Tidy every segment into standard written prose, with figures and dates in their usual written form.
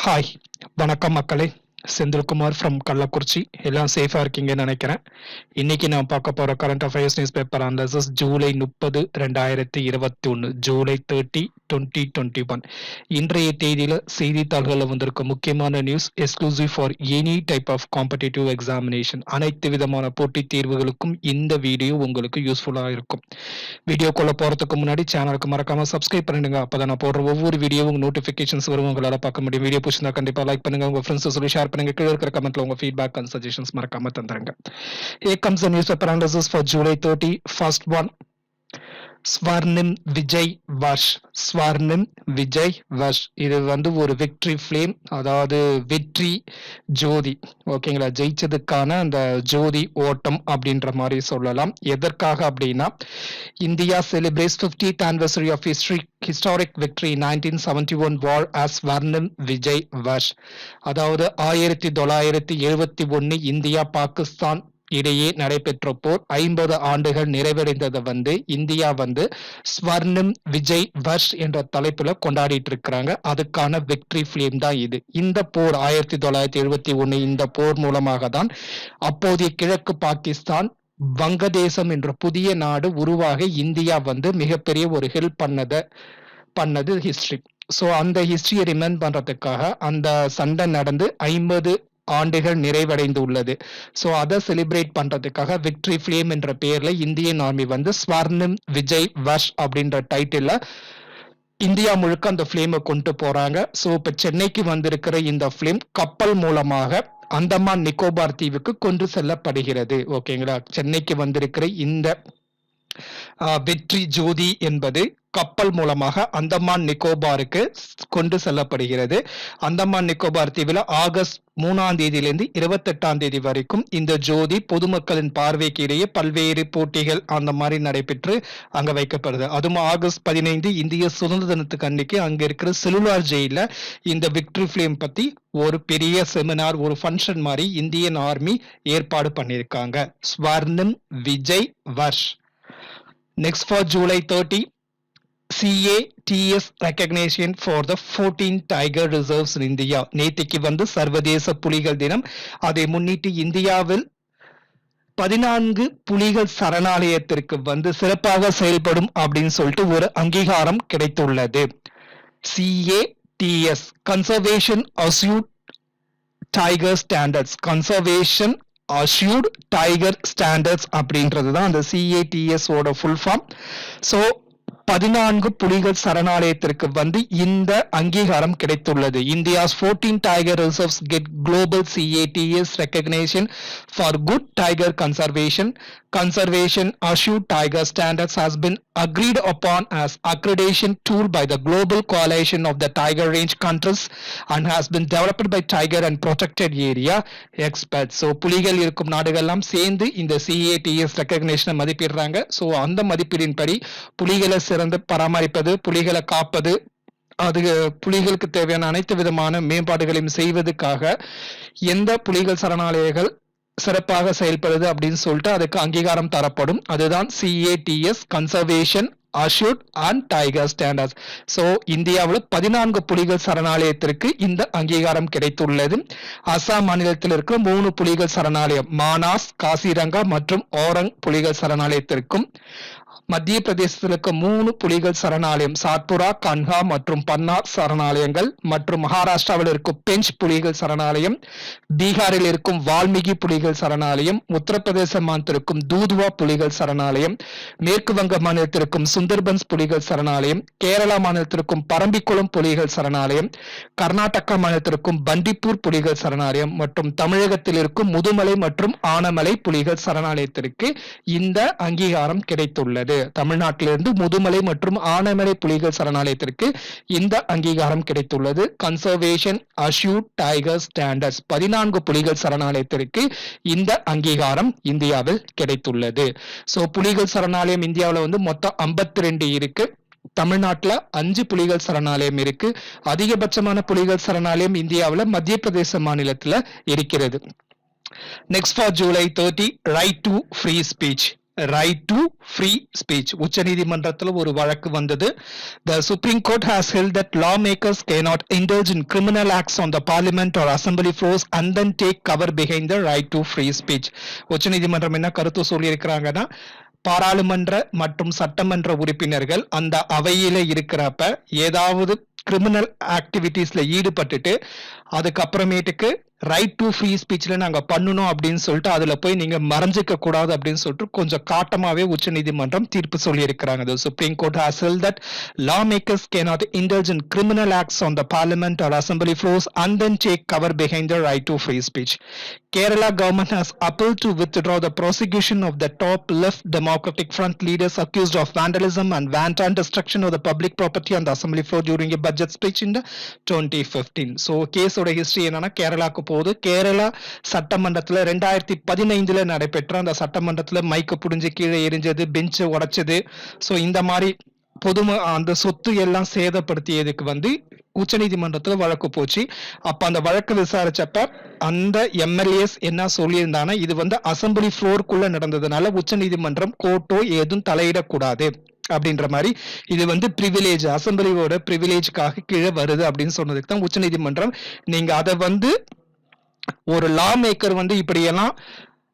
Hi, வணக்கம் மக்களே. Senthilkumar from Kallakurichi. எல்லாம் சேஃபா இருக்கீங்கன்னு நினைக்கிறேன். இன்னைக்கு நான் பார்க்க போற current affairs newspaper analysis July 30, 2021, July 30, 2021. இன்றைய தேதியில செய்தித்தாள்களில் வந்திருக்க முக்கியமான news exclusive for any type of competitive examination. அனைத்து விதமான போட்டித் தேர்வுகளுக்கும் இந்த வீடியோ உங்களுக்கு யூஸ்ஃபுல்லா இருக்கும். வீடியோக்குள்ள போறதுக்கு முன்னாடி சேனலுக்கு மறக்காம சப்ஸ்கிரைப் பண்ணிடுங்க. அப்பதான் நான் போடுற ஒவ்வொரு வீடியோவும் நோட்டிபிகேஷன்ஸ் வரும், உங்களால பார்க்க முடியும். வீடியோ பிடிச்சிருந்தா கண்டிப்பா லைக் பண்ணுங்க, உங்க ஃப்ரெண்ட்ஸ் சொல்லி ஷேர் பண்ணுங்க. கீழே இருக்கிற கமெண்ட்ல உங்க ஃபீட்பேக் அண்ட் சஜஷன்ஸ் மறக்காம தந்துருங்க. Here comes the newspaper analysis for July 30. First one, Swarnim Vijay Varsh. Swarnim Vijay Varsh இது வந்து ஒரு விக்டரி ஃபிளேம், அதாவது வெற்றி ஜோதி. ஓகேங்களா, ஜெயிச்சதுக்கான அந்த ஜோதி ஓட்டம் அப்படின்ற மாதிரி சொல்லலாம். எதற்காக அப்படின்னா, India celebrates 50th anniversary of historic victory 1971 war as Swarnim Vijay Varsh. அதாவது 1971 இந்தியா பாகிஸ்தான் இடையே நடைபெற்ற போர் 50 ஆண்டுகள் நிறைவடைந்ததை வந்து இந்தியா வந்து ஸ்வர்ணிம் விஜய் வர்ஷ் என்ற தலைப்புல கொண்டாடிட்டு இருக்கிறாங்க. அதுக்கான விக்டரி ஃபிளேம் தான் இது. இந்த போர் 1971 இந்த போர் மூலமாக தான் அப்போதைய கிழக்கு பாகிஸ்தான் வங்கதேசம் என்ற புதிய நாடு உருவாக இந்தியா வந்து மிகப்பெரிய ஒரு ஹெல்ப் பண்ணது ஹிஸ்டரி. ஸோ அந்த ஹிஸ்டரியை ரிமெண்ட் பண்றதுக்காக அந்த சண்டை நடந்து 50 ஆண்டுகள் நிறைவடைந்து உள்ளது. ஸோ அதை செலிப்ரேட் பண்றதுக்காக விக்டரி ஃபிளேம் என்ற பெயர்ல இந்தியன் ஆர்மி வந்து ஸ்வர்ணிம் விஜய் வர்ஷ் அப்படின்ற டைட்டில் இந்தியா முழுக்க அந்த ஃபிளேமை கொண்டு போறாங்க. ஸோ இப்ப சென்னைக்கு வந்திருக்கிற இந்த ஃபிளேம் கப்பல் மூலமாக அந்தமான் நிக்கோபார் தீவுக்கு கொண்டு செல்லப்படுகிறது. ஓகேங்களா, சென்னைக்கு வந்திருக்கிற இந்த வெற்றி ஜோதி என்பது கப்பல் மூலமாக அந்தமான் நிக்கோபாருக்கு கொண்டு செல்லப்படுகிறது. அந்தமான் நிக்கோபார் தீவில் ஆகஸ்ட் 3ஆம் தேதியிலிருந்து 28ஆம் தேதி வரைக்கும் இந்த ஜோதி பொதுமக்களின் பார்வைக்கு இடையே பல்வேறு போட்டிகள் அந்த மாதிரி நடைபெற்று அங்க வைக்கப்படுது. அதுவும் ஆகஸ்ட் 15 இந்திய சுதந்திர தினத்துக்கு அன்னைக்கு அங்க இருக்கிற செல்லுலார் ஜெயில இந்த விக்டரி ஃபிளேம் பத்தி ஒரு பெரிய செமினார், ஒரு ஃபங்க்ஷன் மாதிரி இந்தியன் ஆர்மி ஏற்பாடு பண்ணியிருக்காங்க. Swarnim Vijay Varsh. Next for July 30, CATS recognition for the 14 tiger reserves in India. நேத்திக்கு வந்து சர்வதேச புலிகள் தினம். அதை முன்னிட்டு இந்தியாவில் 14 புலிகள் சரணாலயத்திற்கு வந்து சிறப்பாக செயல்படும் அப்படின்னு சொல்லிட்டு ஒரு அங்கீகாரம் கிடைத்துள்ளது. CATS conservation assured tiger standards, conservation assured tiger standards அப்படின்றது தான் அந்த CATS ஓட ஃபுல் ஃபார்ம். ஸோ 14 புலிகள் சரணாலயத்திற்கு வந்து இந்த அங்கீகாரம் கிடைத்துள்ளது. India's 14 tiger reserves get global CATS recognition for good tiger conservation. Conservation assured tiger standards has been agreed upon as accreditation tool by the global coalition of the tiger range countries and has been developed by tiger and protected area experts. So புலிகள் இருக்கும் நாடுகள்லாம் சேர்ந்து இந்த CATS recognition மதிப்பிடுறாங்க. So அந்த மதிப்பீடின்படி புலிகளை சிறந்து பராமரிப்பது, புலிகளை காப்பது, அது புலிகளுக்கு தேவையான அனைத்து விதமான மேம்பாடுகளையும் செய்வதற்காக எந்த புலிகள் சரணாலயங்கள் சிறப்பாக செயல்படுது அப்படின்னு சொல்லிட்டு அதுக்கு அங்கீகாரம் தரப்படும். அதுதான் CATS conservation assured and tiger standards. So இந்தியாவில் 14 புலிகள் சரணாலயத்திற்கு இந்த அங்கீகாரம் கிடைத்துள்ளது. அசாம் மாநிலத்தில் இருக்கிற 3 புலிகள் சரணாலயம் மானாஸ், காசிரங்கா மற்றும் ஓரங் புலிகள் சரணாலயத்திற்கும், மத்திய பிரதேசத்தில் இருக்க 3 புலிகள் சரணாலயம் சாத்புரா, கன்ஹா மற்றும் பன்னார் சரணாலயங்கள், மற்றும் மகாராஷ்டிராவில் இருக்கும் பெஞ்ச் புலிகள் சரணாலயம், பீகாரில் இருக்கும் வால்மீகி புலிகள் சரணாலயம், உத்தரப்பிரதேச மாநிலத்திற்கும் தூதுவா புலிகள் சரணாலயம், மேற்கு வங்க மாநிலத்திற்கும் சுந்தர்பன்ஸ் புலிகள் சரணாலயம், கேரளா மாநிலத்திற்கும் பரம்பிக்குளம் புலிகள் சரணாலயம், கர்நாடகா மாநிலத்திற்கும் பண்டிப்பூர் புலிகள் சரணாலயம் மற்றும் தமிழகத்தில் இருக்கும் முதுமலை மற்றும் ஆனமலை புலிகள் சரணாலயத்திற்கு இந்த அங்கீகாரம் கிடைத்துள்ளது. தமிழ்நாட்டிலிருந்து முதுமலை மற்றும் ஆனமலை புலிகள் சரணாலயத்திற்கு இந்த அங்கீகாரம் கிடைத்துள்ளது. கன்சர்வேஷன் அஷ்யூர்ட் டைகர் ஸ்டாண்டர்ட்ஸ் 14 புலிகள் சரணாலயத்திற்கு இந்த அங்கீகாரம் இந்தியாவில் கிடைத்துள்ளது. சோ புலிகள் சரணாலயம் இந்தியாவில் வந்து மொத்தம் 52 இருக்கு. தமிழ்நாட்டில் 5 புலிகள் சரணாலயம் இருக்கு. அதிகபட்சமான புலிகள் சரணாலயம் இந்தியாவில் மத்திய பிரதேச மாநிலத்தில் இருக்கிறது. Next for July 30, right to free speech. Right to free speech. உச்சநீதிமன்றத்தில் ஒரு வழக்கு வந்தது. The Supreme Court has held that lawmakers cannot indulge in criminal acts on the parliament or assembly floors and then take cover behind the right to free speech. உச்சநீதிமன்றம் என்ன கருத்து சொல்லியிருக்கிறாங்கன்னா, பாராளுமன்ற மற்றும் சட்டமன்ற உறுப்பினர்கள் அந்த அவையில இருக்கிறப்ப ஏதாவது கிரிமினல் ஆக்டிவிட்டீஸ்ல ஈடுபட்டுட்டு அதுக்கப்புறமேட்டுக்கு ரைட் டு ஃப்ரீ ஸ்பீச்ல நாங்க பண்ணணும் அப்படின்னு சொல்லிட்டு அதுல போய் நீங்க மறைஞ்சிக்க கூடாது அப்படின்னு சொல்லிட்டு கொஞ்சம் காட்டமாவே உச்சநீதிமன்றம் தீர்ப்பு சொல்லி இருக்கிறாங்க. The Supreme Court has held that lawmakers cannot indulge in criminal acts on the parliament or assembly floors and then take cover behind the right to free speech. Kerala government has appealed to withdraw the prosecution of the top left Democratic Front leaders accused of vandalism and wanton destruction of the public property on the assembly floor during a budget speech in the 2015. So case oda history enna கேரளாக்கு போது கேரளா சட்டமன்றத்துல 2015 நடைபெற்ற அந்த சட்டமன்றத்துல மைக்க புடிஞ்சு கீழே எரிஞ்சது, பெஞ்சை உடைச்சது, so இந்த மாதிரி அந்த சொத்து எல்லாம் சேதப்படுத்தியதுக்கு உச்சநீதிமன்றத்துல வழக்கு போச்சு. அப்ப அந்த வழக்கு விசாரிச்சப்ப அந்த எம்எல்ஏஸ் என்ன சொல்லியிருந்தாங்கன்னா, இது அசம்பிளி ஃப்ளோருக்குள்ள நடந்ததுனால உச்சநீதிமன்றம் கோர்ட்டோ ஏதும் தலையிடக்கூடாது அப்படின்ற மாதிரி, இது பிரிவிலேஜ், அசம்பிளியோட பிரிவிலேஜ்க்காக கீழே வருது அப்படின்னு சொன்னதுக்கு தான் உச்சநீதிமன்றம் நீங்க அதை ஒரு லா மேக்கர் இப்படியெல்லாம்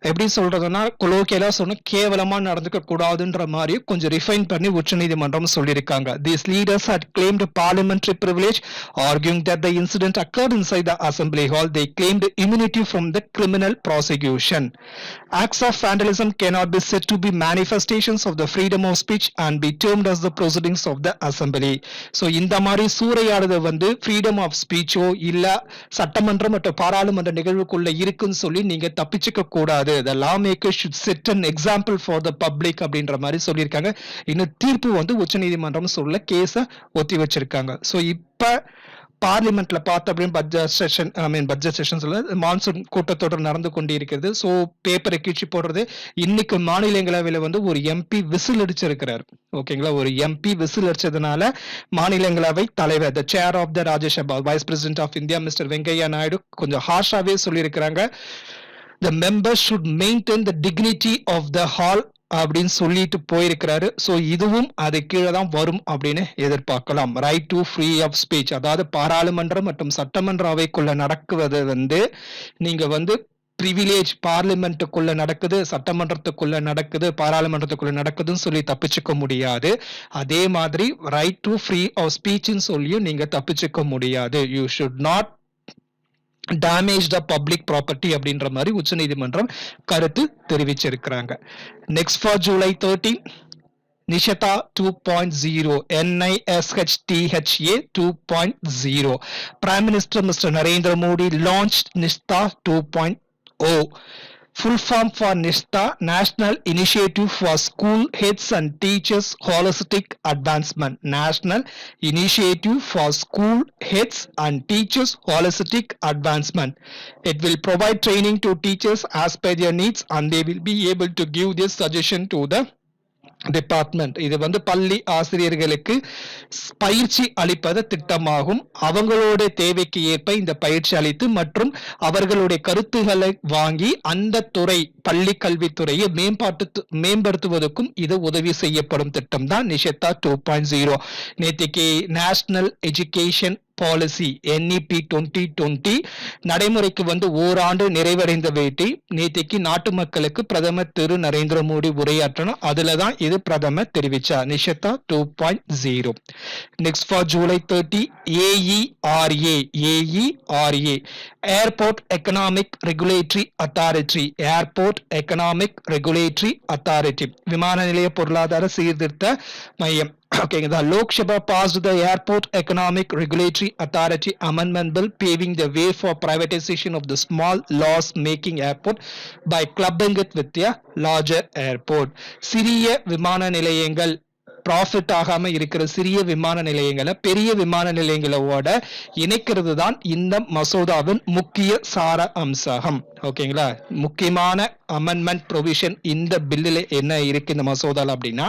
எப்படி சொல்றதுன்னா கொலோக்கியலா சொன்ன கேவலமா நடந்துக்க கூடாதுன்ற மாதிரி கொஞ்சம் ரிஃபைன் பண்ணி உச்சநீதிமன்றம் சொல்லியிருக்காங்க. These leaders had claimed parliamentary privilege, arguing that the incident occurred inside the assembly hall. They claimed immunity from the criminal prosecution. Acts of vandalism cannot be said to be manifestations of the freedom of speech and be termed as the proceedings of the assembly. So இந்த மாதிரி சூறையாடுறது freedom of speech-ஓ இல்ல சட்டமன்றம் மற்றும் பாராளுமன்ற நிகழ்வுக்குள்ள இருக்குன்னு சொல்லி நீங்க தப்பிச்சுக்க கூடாது. The lawmakers should set an example for the public அப்படின்ற மாதிரி சொல்லியிருக்காங்க. இன்னும் தீர்ப்பு உச்சநீதிமன்றம் சொல்ல கேஸ ஒத்தி வச்சிருக்காங்க. சோ இப்ப பார்லிமெண்ட்ல பார்த்த அப்படின்னு பட்ஜெட் செஷன்ஸ்ல மான்சூன் கூட்டத்தொடர் நடந்து கொண்டிருக்கிறது. சோ பேப்பரை கீழ்ச்சி போடுறது. இன்னைக்கு மாநிலங்களவையில ஒரு எம்பி விசில் அடிச்சிருக்கிறார். ஓகேங்களா, ஒரு எம்பி விசில் அடிச்சதுனால மாநிலங்களவை தலைவர் the chair of the Rajya Sabha vice president of India mister Venkaiah Naidu கொஞ்சம் ஹார்ஷாவே சொல்லியிருக்கிறாங்க. The members should maintain the dignity of the hall அப்படின்னு சொல்லிட்டு போயிருக்கிறாரு. சோ இதுவும் அது கீழே தான் வரும் அப்படின்னு எதிர்பார்க்கலாம். Right to free of speech, அதாவது பாராளுமன்றம் மற்றும் சட்டமன்ற அவைக்குள்ள நடக்குவது நீங்க பிரிவிலேஜ் பார்லிமெண்ட்டுக்குள்ள நடக்குது, சட்டமன்றத்துக்குள்ள நடக்குது, பாராளுமன்றத்துக்குள்ள நடக்குதுன்னு சொல்லி தப்பிச்சுக்க முடியாது. அதே மாதிரி ரைட் டு ஃப்ரீ ஆஃப் ஸ்பீச்னு சொல்லியும் நீங்க தப்பிச்சுக்க முடியாது. You should not damage the public property அப்படின்ற மாதிரி உச்சநீதிமன்றம் கருத்து தெரிவிச்சிருக்கிறாங்க. Next for July 13 Nishta 2.0 NISHTHA 2.0 Prime Minister Mr. Narendra Modi launched Nishta 2.0. Full form for Nishta, National Initiative for School Heads and Teachers Holistic Advancement. National Initiative for School Heads and Teachers Holistic Advancement. It will provide training to teachers as per their needs and they will be able to give this suggestion to the department. இது பள்ளி ஆசிரியர்களுக்கு பயிற்சி அளிப்பது திட்டமாகும். அவங்களோட தேவைக்கு ஏற்ப இந்த பயிற்சி அளித்து மற்றும் அவர்களுடைய கருத்துக்களை வாங்கி அந்த துறை பள்ளி கல்வித்துறையை மேம்படுத்துவதற்கும் இது உதவி செய்யப்படும் திட்டம் தான் நிஷத்தா 2.0. நேற்றுக்கு நேஷனல் எஜுகேஷன் பாலிசி NEP 2020 நடைமுறைக்கு ஓராண்டு நிறைவடைந்த வேட்டி நேற்றைக்கு நாட்டு மக்களுக்கு பிரதமர் திரு நரேந்திர மோடி உரையாற்றணும். அதுலதான் இது பிரதமர் தெரிவிச்சார். நிஷத்தா 2.0. Next for July 30 AERA airport economic regulatory authority. Airport economic regulatory authority விமான நிலைய பொருளாதார சீர்திருத்த மையம். Okay, the Lok Sabha passed the Airport Economic Regulatory Authority Amendment Bill, paving the way for privatization of the small loss-making airport by clubbing it with a larger airport. சிறிய விமான நிலையங்கள் profit ஆகாம இருக்கிற சிறிய விமான நிலையங்களை பெரிய விமான நிலையங்களோட இணைக்கிறது தான் இந்த மசோதாவின் முக்கிய சார அம்சம். ஓகேங்களா, முக்கியமான அமெண்ட்மெண்ட் ப்ரொவிஷன் இந்த பில்லில் என்ன இருக்கு இந்த மசோதால அப்படின்னா,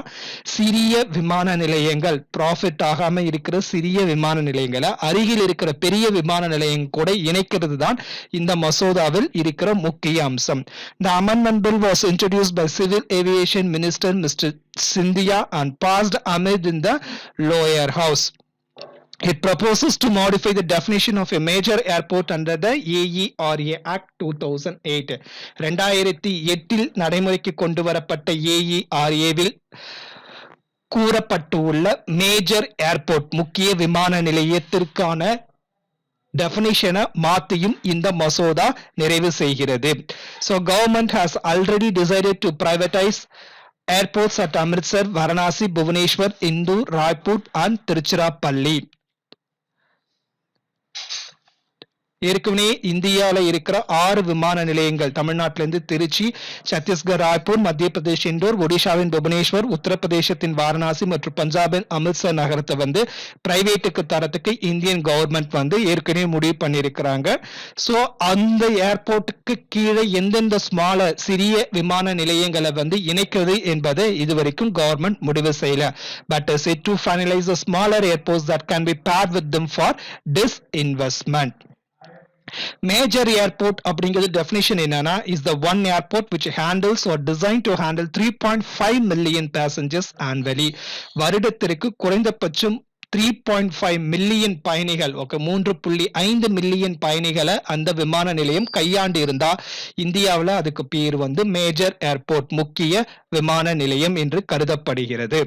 சிறிய விமான நிலையங்கள் ப்ராஃபிட் ஆகாம இருக்கிற சிறிய விமான நிலையங்களை அருகில் இருக்கிற பெரிய விமான நிலையம் கூட இணைக்கிறது தான் இந்த மசோதாவில் இருக்கிற முக்கிய அம்சம். The amendment bill was introduced by Civil Aviation Minister Mr. Scindia and passed amid in the lower house. It proposes to modify the definition of a major airport under the AERA Act 2008. 2008 நடைமுறைக்கு கொண்டு வரப்பட்ட AERA-வில் கூறப்பட்டுள்ள major airport முக்கிய விமான நிலையத்திற்கான டெஃபினிஷனை மாத்தியும் இந்த மசோதா நிறைவு செய்கிறது. So government has already decided to privatize airports at Amritsar, Varanasi, Bhubaneswar, Indore, Raipur and Tiruchirappalli. ஏற்கனவே இந்தியாவில் இருக்கிற 6 விமான நிலையங்கள் தமிழ்நாட்டிலிருந்து திருச்சி, சத்தீஸ்கர் ராய்ப்பூர், மத்திய பிரதேஷ் இண்டோர், ஒடிஷாவின் புவனேஸ்வர், உத்தரப்பிரதேசத்தின் வாரணாசி மற்றும் பஞ்சாபின் அமிர்த்சர் நகரத்தை பிரைவேட்டுக்கு தரத்துக்கு இந்தியன் கவர்மெண்ட் ஏற்கனவே முடிவு பண்ணியிருக்கிறாங்க. ஸோ அந்த ஏர்போர்ட்டுக்கு கீழே எந்தெந்த ஸ்மாலர் சிறிய விமான நிலையங்களை இணைக்கிறது என்பதை இதுவரைக்கும் கவர்மெண்ட் முடிவு செய்யல. But set to finalise smaller airports that can be paired with them for disinvestment. Major airport அப்படிங்கிறது டெஃபினிஷன் என்னன்னா, is the one airport which handles or designed to handle 3.5 million passengers annually. வருடத்திற்கு குறைந்தபட்சம் 3.5 million பயணிகள், 3.5 million பயணிகளை அந்த விமான நிலையம் கையாண்டு இருந்தா இந்தியாவில் அதுக்கு பேர் மேஜர் ஏர்போர்ட் முக்கிய விமான நிலையம் என்று கருதப்படுகிறது.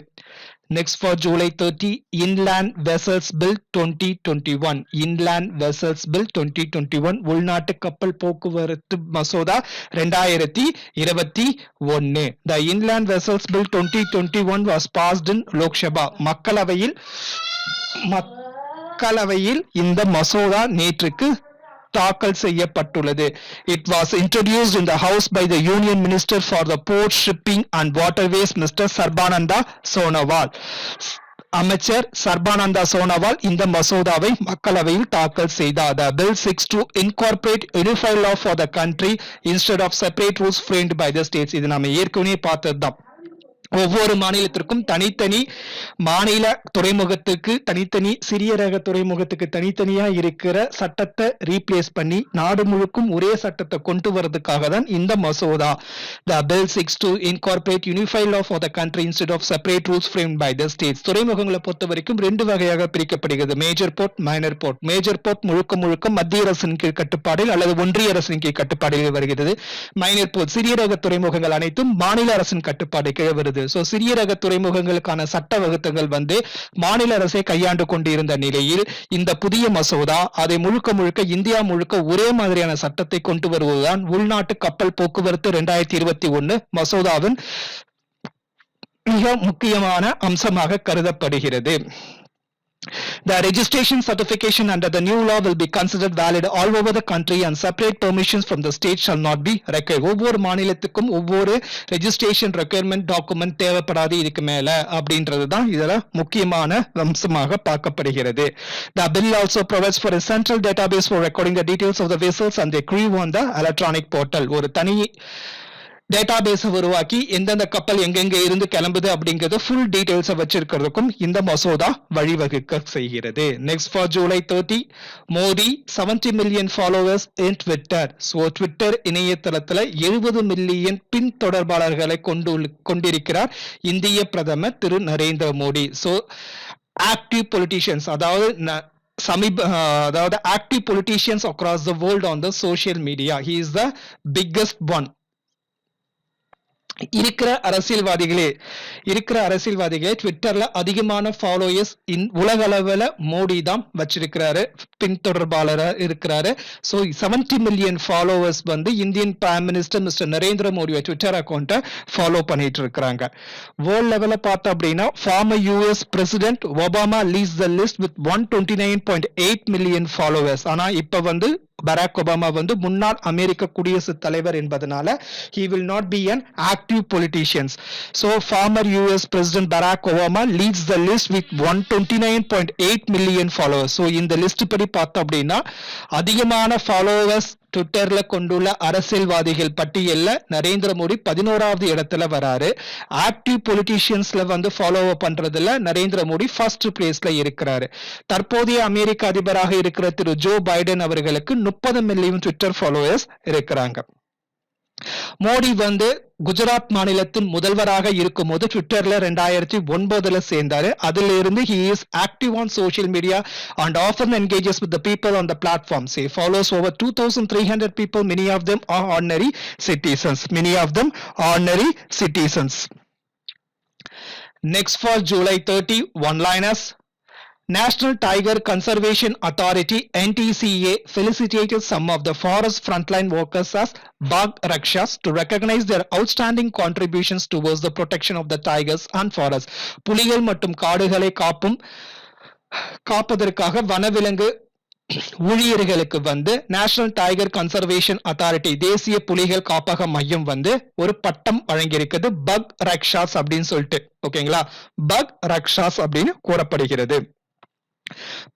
Next for July 30, Inland Vessels Bill 2021. Inland Vessels Bill 2021 உள்நாட்டு கப்பல் போக்குவரத்து மசோதா 2021. The Inland Vessels Bill 2021 was passed in Lok Sabha. மக்களவையில் இந்த மசோதா நேற்றுக்கு தாக்கல் செய்யப்பட்டுள்ளது. It was introduced in the House by the Union Minister for the Port, Shipping and Waterways, Mr. Sarbananda Sonowal. அமைச்சர் சர்பானந்தா சோனோவால் இந்த மசோதாவை மக்களவையில் தாக்கல் செய்தார். The bill seeks to incorporate unified law for the country instead of separate rules framed by the states. இது நாம ஏற்கனவே பார்த்ததுதான். ஒவ்வொரு மாநிலத்திற்கும் தனித்தனி மாநில துறைமுகத்துக்கு தனித்தனி சிறிய ரக துறைமுகத்துக்கு தனித்தனியா இருக்கிற சட்டத்தை ரீப்ளேஸ் பண்ணி நாடு முழுக்கும் ஒரே சட்டத்தை கொண்டு வரதுக்காக தான் இந்த மசோதா. The bill seeks to incorporate unified law for the country instead of separate rules framed by the states. துறைமுகங்களை பொறுத்த வரைக்கும் 2 வகையாக பிரிக்கப்படுகிறது. Major port, minor port. Major port முழுக்க மத்திய அரசின் கீழ் கட்டுப்பாடில் அல்லது ஒன்றிய அரசின் கீழ் கட்டுப்பாடில் வருகிறது. மைனர் போர்ட் சிறிய ரக துறைமுகங்கள் அனைத்தும் மாநில அரசின் கட்டுப்பாடு கீழ் வருது. சிறிய ரக துறைமுகங்களுக்கான சட்ட வகுத்தங்கள் மாநில அரசை கையாண்டு கொண்டிருந்த நிலையில் இந்த புதிய மசோதா அதை முழுக்க இந்தியா முழுக்க ஒரே மாதிரியான சட்டத்தை கொண்டு வருவதுதான் உள்நாட்டு கப்பல் போக்குவரத்து 2021 மசோதாவின் மிக முக்கியமான அம்சமாக கருதப்படுகிறது. The registration certification under the new law will be considered valid all over the country and separate permissions from the state shall not be required. ஒவ்வொரு மாநிலத்துக்கும் ஒவ்வொரு ரெஜிஸ்ட்ரேஷன் ரெக்யர்மெண்ட் டாக்குமெண்ட் தேவைப்படாது இதுக்கு மேல அப்படின்றது தான் இதுல முக்கியமான அம்சமாக பார்க்கப்படுகிறது. The bill also provides for a central database for recording the details of the vessels and their crew on the electronic portal. ஒரு தனி டேட்டாபேஸை உருவாக்கி எந்தெந்த கப்பல் எங்கெங்க இருந்து கிளம்புது அப்படிங்கிறது ஃபுல் டீடைல்ஸை வச்சிருக்கிறதுக்கும் இந்த மசோதா வழிவகுக்க செய்கிறது. Next for July 30, Modi 70 million followers in Twitter. So Twitter இணையதளத்தில் 70 மில்லியன் பின்தொடர்பாளர்களை கொண்டிருக்கிறார் இந்திய பிரதமர் திரு Narendra Modi. So active politicians அதாவது active politicians across the world on the social media. He is the biggest one. இருக்கிற அரசியல்வாதிகளே ட்விட்டர்ல அதிகமான ஃபாலோயர்ஸ் உலக அளவுல மோடி தான் வச்சிருக்கிறாரு, பின்தொடர்பாளரா இருக்கிறாரு. So 70 million followers Indian prime minister mister Narendra மோடியோட ட்விட்டர் அக்கௌண்ட்டை ஃபாலோ பண்ணிட்டு இருக்கிறாங்க. வேர்ல்ட் லெவல்ல பார்த்தோம் அப்படின்னா former US president Obama leads the list with 129.8 million followers. ஆனா இப்ப பராக் ஒபாமா முன்னாள் அமெரிக்க குடியரசுத் தலைவர் என்பதனால he will not be an active politician. So former US President Barack Obama leads the list with 129.8 million followers. So இந்த list படி பார்த்தோம் அப்படின்னா அதிகமான ஃபாலோவர்ஸ் ட்விட்டர்ல கொண்டுள்ள அரசியல்வாதிகள் பட்டியல்ல நரேந்திர மோடி 11வது இடத்துல வராரு. ஆக்டிவ் பொலிட்டீஷியன்ஸ்ல வந்து ஃபாலோ பண்றதுல நரேந்திர மோடி ஃபர்ஸ்ட் பிளேஸ்ல இருக்கிறாரு. தற்போதைய அமெரிக்க அதிபராக இருக்கிற திரு ஜோ பைடன் அவர்களுக்கு 30 மில்லியன் ட்விட்டர் ஃபாலோவர்ஸ் இருக்கிறாங்க. மோடி வந்து குஜராத் மாநிலத்தின் முதல்வராக இருக்கும் போது ட்விட்டர்ல 2009 சேர்ந்தாரு. அதுல இருந்து he is active on social media and often engages with the people on the platforms. He follows over 2,300 people. Many of them are ordinary citizens. Next, for July 30, one-liners. National Tiger Conservation Authority (NTCA) felicitated some of the forest frontline workers as Bag Rakshas to recognize their outstanding contributions towards the protection of the tigers and forests. புலிகள் மற்றும் காடுகளை காப்பதற்காக வனவிலங்கு ஊழியர்களுக்கு வந்து national tiger conservation authority தேசிய புலிகள் காப்பக மையம் வந்து ஒரு பட்டம் வழங்கியிருக்குது. பக் ரக்ஷாஸ் அப்படின்னு சொல்லிட்டு, ஓகேங்களா, பக் ரக்ஷாஸ் அப்படின்னு கூறப்படுகிறது.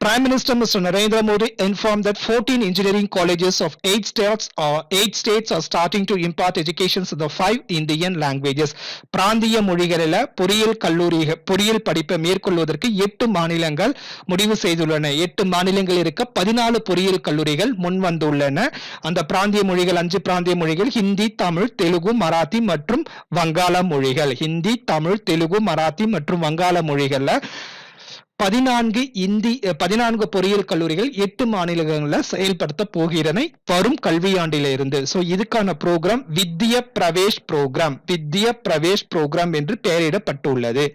Prime Minister Mr. Narendra Modi informed that 14 engineering colleges of 8 states are starting to impart educations in the 5 Indian languages. பிராந்திய மொழிகளில் பொறியியல் படிப்பை மேற்கொள்வதற்கு 8 மாநிலங்கள் முடிவு செய்துள்ளன. 8 மாநிலங்கள் இருக்க 14 பொறியியல் கல்லூரிகள் முன் வந்துள்ளன. அந்த பிராந்திய மொழிகள் 5 பிராந்திய மொழிகள் ஹிந்தி, தமிழ், தெலுங்கு, மராத்தி மற்றும் வங்காள மொழிகள். ஹிந்தி, தமிழ், தெலுங்கு, மராத்தி மற்றும் வங்காள மொழிகள்ல 14 பொறியியல் கல்லூரிகள் 8 மாநிலங்களில் செயல்படுத்த போகிறன வரும் கல்வியாண்டிலிருந்து. சோ இதுக்கான ப்ரோக்ராம் வித்யா பிரவேஷ் ப்ரோக்ராம் என்று பெயரிடப்பட்டுள்ளது.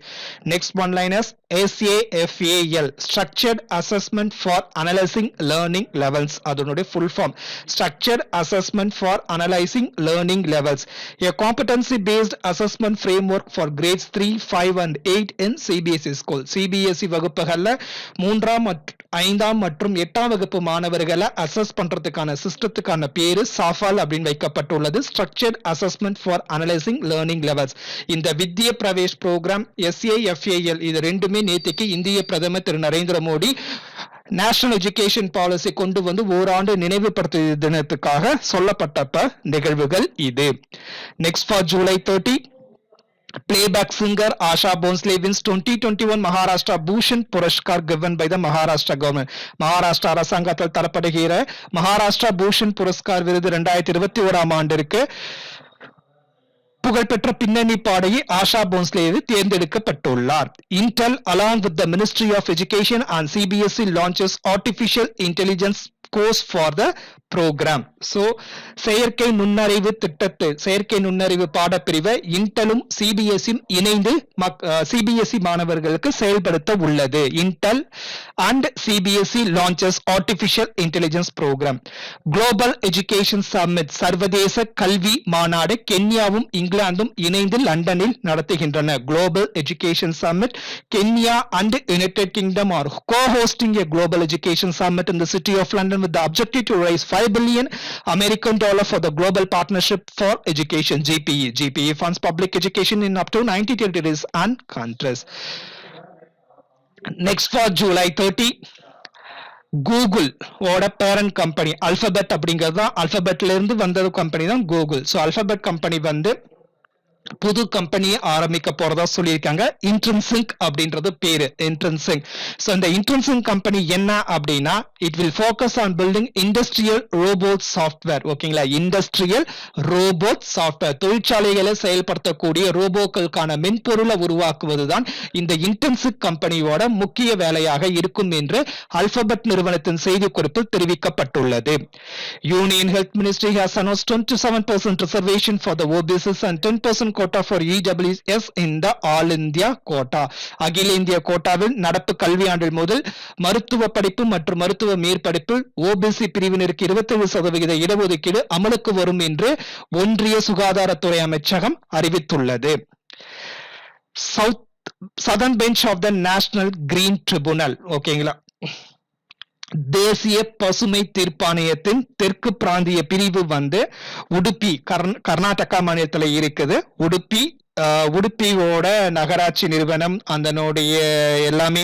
Next one liners. SAFAL Structured Assessment for Analyzing Learning Levels. அதனுடைய full form Structured Assessment for Analyzing Learning Levels, a competency based assessment framework for grades 3, 5 and 8 in CBSE school. CBSE வகுப்புகள்ல 3ஆம் 5ஆம் மற்றும் 8ஆம் வகுப்பு மாணவர்களை assess பண்றதுக்கான சிஸ்டத்துக்கான பேரு சாஃபால் அப்படின்னு வைக்கப்பட்டுள்ளது. Structured Assessment for Analyzing Learning Levels. இந்த வித்யா பிரவேஷ் ப்ரோக்ராம் SAFAL இது ரெண்டுமே நேற்றுக்கு இந்திய பிரதமர் திரு Narendra Modi national education policy கொண்டு வந்து ஓராண்டு நினைவுபடுத்திய தினத்துக்காக சொல்லப்பட்ட நிகழ்வுகள் இது. Next, for July 30, playback singer Asha Bhonsle wins 2021 Maharashtra Bhushan Puraskar given by the Maharashtra government. Maharashtra அரசாங்கத்தால் தரப்படுகிற மகாராஷ்டிரா பூஷன் புரஸ்கார் விருது 2021ஆம் ஆண்டிற்கு புகழ்பெற்ற பின்னணி பாடகி ஆஷா போன்ஸ்லே தேர்ந்தெடுக்கப்பட்டுள்ளார். Intel along with the Ministry of Education and CBSE launches artificial intelligence course for the program. So செயற்கை நுண்ணறிவு பாடப்பிரிவை இன்டலும் CBSE இணைந்து சிபிஎஸ்இ மாணவர்களுக்கு செயல்படுத்த உள்ளது. Intel and CBSE launches artificial intelligence program. Global Education Summit சர்வதேச கல்வி மாநாடு கென்யாவும் இங்கிலாந்தும் இணைந்து லண்டனில் நடத்துகின்றன. Global Education Summit, Kenya and United Kingdom are co-hosting a Global Education Summit in the city of London with the objective to raise $5 billion American dollar for the Global Partnership for Education (GPE). GPE funds public education in up to 90 territories and countries. Next, for July 30, Google ஓட parent company alphabet அப்படிங்கிறது தான், அல்பபெட்ல இருந்து வந்தது company தான் Google. So alphabet company வந்து புது கம்பெனியை ஆரம்பிக்க போறதா சொல்லியிருக்காங்க. இன்ட்ரின்சிக் அப்படின்றது பேரு, இன்ட்ரின்சிக். சோ இந்த இன்ட்ரின்சிக் கம்பெனி என்ன அப்படின்னா, it will focus on building industrial robot software. ஓகேங்களா, இண்டஸ்ட்ரியல் ரோபோட் சாஃப்ட்வேர், தொழிற்சாலைகளை செயல்படுத்தக்கூடிய ரோபோக்களுக்கான மென்பொருளை உருவாக்குவதுதான் இந்த இன்ட்ரின்சிக் கம்பெனியோட முக்கிய வேலையாக இருக்கும் என்று அல்பபெட் நிறுவனத்தின் செய்திக்குறிப்பில் தெரிவிக்கப்பட்டுள்ளது. Union health ministry has announced 27% reservation for the OBCs and 10% quota for EWS in the All India quota. அகில இந்திய கோட்டாவில் நடப்பு கல்வியாண்டில் முதல் மருத்துவ படிப்பு மற்றும் மருத்துவ மேற்படிப்பில் ஓபிசி பிரிவினருக்கு 27% இடஒதுக்கீடு அமலுக்கு வரும் என்று ஒன்றிய சுகாதாரத்துறை அமைச்சகம் அறிவித்துள்ளது. Southern bench of the national green tribunal, ஓகேங்களா, தேசிய பசுமை தீர்ப்பாணையத்தின் தெற்கு பிராந்திய பிரிவு வந்து உடுப்பி கர்நாடகா மாநிலத்தில் இருக்குது. உடுப்பி உடுப்பியோட நகராட்சி நிறுவனம் அதனுடைய எல்லாமே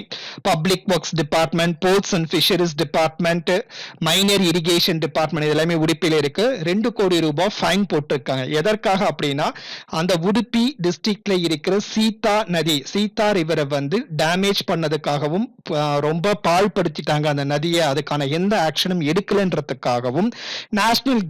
public works department, ports and fisheries department, minor irrigation department இது எல்லாமே உடுப்பில இருக்கு. 2 கோடி ரூபாய் ஃபைன் போட்டிருக்காங்க. எதற்காக அப்படின்னா அந்த உடுப்பி டிஸ்ட்ரிக்ட்ல இருக்கிற சீதா ரிவரை வந்து டேமேஜ் பண்ணதுக்காகவும் ரொம்ப பாழ்படுத்திட்டாங்க அந்த நதியை, அதுக்கான எந்த ஆக்ஷனும் எடுக்கலன்றதுக்காகவும் நேஷனல்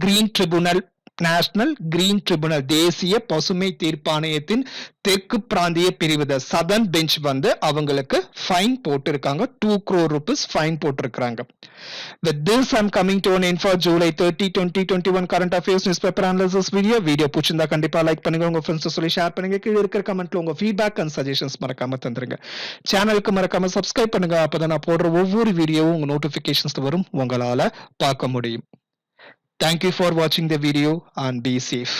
கிரீன் ட்ரிபுனல் தேசிய பசுமை தீர்ப்பாணையத்தின் தெற்கு பிராந்திய பிரிவு சதர்ன் பெஞ்ச் வந்து அவங்களுக்கு ஃபைன் போட்டிருக்காங்க. 2 crore rupees ஃபைன் போட்டிருக்காங்க. With this, I'm coming to an end for July 30, 2021 current affairs newspaper analysis video. Video பிடிச்சிருந்தா கண்டிப்பா லைக் பண்ணுங்க, உங்க ஃப்ரெண்ட்ஸ் சொல்லி ஷேர் பண்ணுங்க. கீழே இருக்கிற கமெண்ட்ல உங்க ஃபீட்பேக் அண்ட் சஜஷன்ஸ் மறக்காம தந்துருங்க. சேனலுக்கு மறக்காம சப்ஸ்கிரைப் பண்ணுங்க, அப்பதான் நான் போடுற ஒவ்வொரு வீடியோவும் உங்க நோட்டிபிகேஷன்ஸ் வரும், உங்களால பார்க்க முடியும். Thank you for watching the video and be safe.